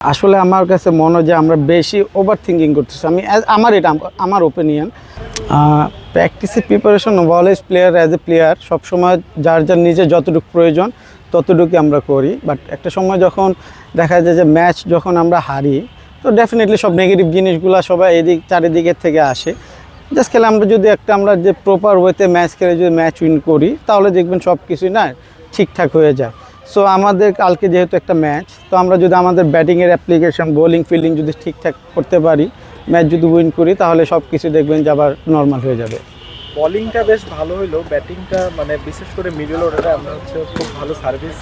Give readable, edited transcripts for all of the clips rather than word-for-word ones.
আসলে আমার কাছে মনে হয় যে আমরা বেশি ওভার থিঙ্কিং করতেছি। আমার ওপিনিয়ন। প্র্যাকটিসে preparation always player as a player সবসময় যার নিজের যতটুকু প্রয়োজন ততটুকুই আমরা করি। বাট একটা সময় যখন দেখা যায় যে ম্যাচ যখন আমরা হারি, তো ডেফিনেটলি সব নেগেটিভ জিনিসগুলো সবাই চারিদিকের থেকে আসে। জাস্ট খেলে আমরা যে প্রপার ওয়েতে ম্যাচ খেলে যদি ম্যাচ উইন করি, তাহলে দেখবেন সব কিছুই না ঠিকঠাক হয়ে যায়। সো আমাদের কালকে যেহেতু একটা ম্যাচ, তো আমরা যদি আমাদের ব্যাটিংয়ের অ্যাপ্লিকেশন, বোলিং, ফিল্ডিং যদি ঠিকঠাক করতে পারি, ম্যাচ যদি উইন করি, তাহলে সব কিছু দেখবেন যে আবার নর্মাল হয়ে যাবে। বলিংটা বেশ ভালো হইলো, ব্যাটিংটা মানে বিশেষ করে মিডল অর্ডারে আমরা খুব ভালো সার্ভিস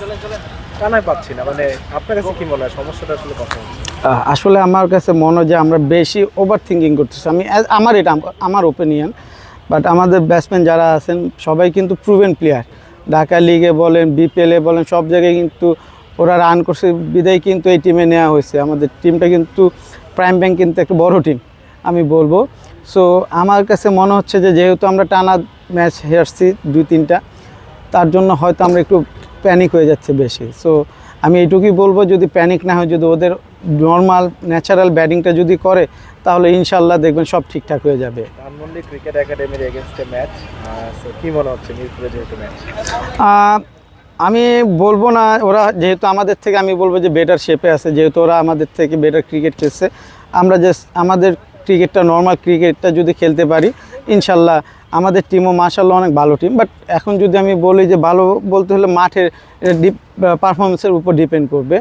টানায় পাচ্ছি না। মানে আপনার কাছে কি মনে হয় সমস্যাটা আসলে কথা হচ্ছে? আসলে আমার কাছে মনে হয় যে আমরা বেশি ওভার থিঙ্কিং করতেছি। আমার ওপিনিয়ন। বাট আমাদের ব্যাটসম্যান যারা আছেন সবাই কিন্তু প্রুভেন প্লেয়ার। ঢাকা লিগে বলেন, বিপিএলে বলেন, সব জায়গায় কিন্তু ওরা রান করছে বিদায় কিন্তু এই টিমে নেওয়া হয়েছে। আমাদের টিমটা কিন্তু প্রাইম ব্যাংক কিন্তু একটা বড় টিম আমি বলবো। সো আমার কাছে মনে হচ্ছে যে যেহেতু আমরা টানা ম্যাচ হেরছি 2-3টা, তার জন্য হয়তো আমরা একটু প্যানিক হয়ে যাচ্ছে বেশি। সো আমি এইটুকুই বলবো, যদি প্যানিক না হয়, যদি ওদের নর্মাল ন্যাচারাল ব্যাটিংটা যদি করে, তাহলে ইনশাল্লাহ দেখবেন সব ঠিকঠাক হয়ে যাবে। ধানমন্ডি ক্রিকেট একাডেমির এগেনস্টে ম্যাচ, কি মনে হচ্ছে মিরপুরে যেহেতু ম্যাচ? আমি বলবো না ওরা যেহেতু আমাদের থেকে, আমি বলবো যে বেটার শেপে আছে, যেহেতু ওরা আমাদের থেকে বেটার ক্রিকেট খেলছে। আমরা জাস্ট আমাদের ক্রিকেটটা, নর্মাল ক্রিকেটটা যদি খেলতে পারি, ইনশাল্লাহ আমাদের টিমও মাশাআল্লাহ অনেক ভালো টিম। বাট এখন যদি আমি বলি যে ভালো বলতে হলে মাঠের পারফরমেন্সের উপর ডিপেন্ড করবে।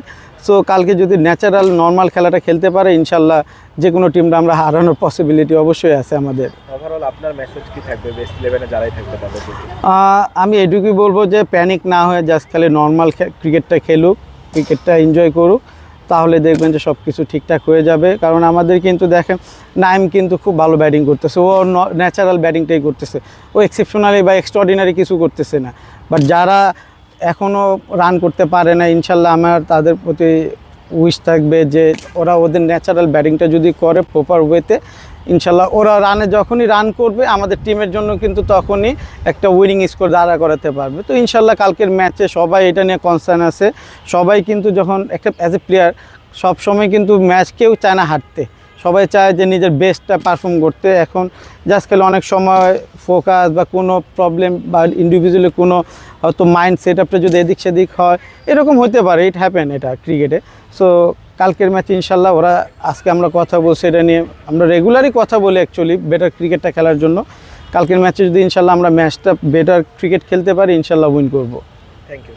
সো কালকে যদি ন্যাচারাল নর্মাল খেলাটা খেলতে পারে, ইনশাল্লাহ যে কোনো টিমটা আমরা হারানোর পসিবিলিটি অবশ্যই আছে আমাদের। ওভারঅল আপনার মেসেজ কি থাকবে বেস্ট 11-এ যারাই থাকবে তাদের প্রতি? আমি এটুকুই বলবো যে প্যানিক না হয়ে জাস্ট খালি নর্মাল ক্রিকেটটা খেলুক, ক্রিকেটটা এনজয় করুক, তাহলে দেখবেন যে সব কিছু ঠিকঠাক হয়ে যাবে। কারণ আমাদের কিন্তু দেখেন নাইম কিন্তু খুব ভালো ব্যাটিং করতেছে, ও ন্যাচারাল ব্যাটিংটাই করতেছে, ও এক্সেপশনালি বা এক্সট্রাঅর্ডিনারি কিছু করতেছে না। বাট যারা এখনও রান করতে পারে না, ইনশাল্লাহ আমার তাদের প্রতি উইশ থাকবে যে ওরা ওদের ন্যাচারাল ব্যাটিংটা যদি করে প্রপার ওয়েতে, ইনশাল্লাহ ওরা যখনই রান করবে, আমাদের টিমের জন্য কিন্তু তখনই একটা উইনিং স্কোর দাঁড়া করাতে পারবে। তো ইনশাল্লাহ কালকের ম্যাচে সবাই এটা নিয়ে কনসার্ন আছে। সবাই কিন্তু যখন একটা অ্যাজ এ প্লেয়ার সবসময় কিন্তু ম্যাচ কেউ চায় না হারতে, সবাই চায় যে নিজের বেস্টটা পারফর্ম করতে। এখন জাস্ট খেলে অনেক সময় ফোকাস বা কোনো প্রবলেম বা ইন্ডিভিজুয়ালি কোনো হয়তো মাইন্ড সেট আপটা যদি এদিক সেদিক হয়, এরকম হতে পারে, ইট হ্যাপেন এটা ক্রিকেটে। সো কালকের ম্যাচ ইনশাল্লাহ ওরা, আজকে আমরা কথা বলছি এটা নিয়ে, আমরা রেগুলারই কথা বলি অ্যাকচুয়ালি বেটার ক্রিকেটটা খেলার জন্য। কালকের ম্যাচে যদি ইনশাল্লাহ আমরা ম্যাচটা বেটার ক্রিকেট খেলতে পারি, ইনশাল্লাহ উইন করবো। Thank you.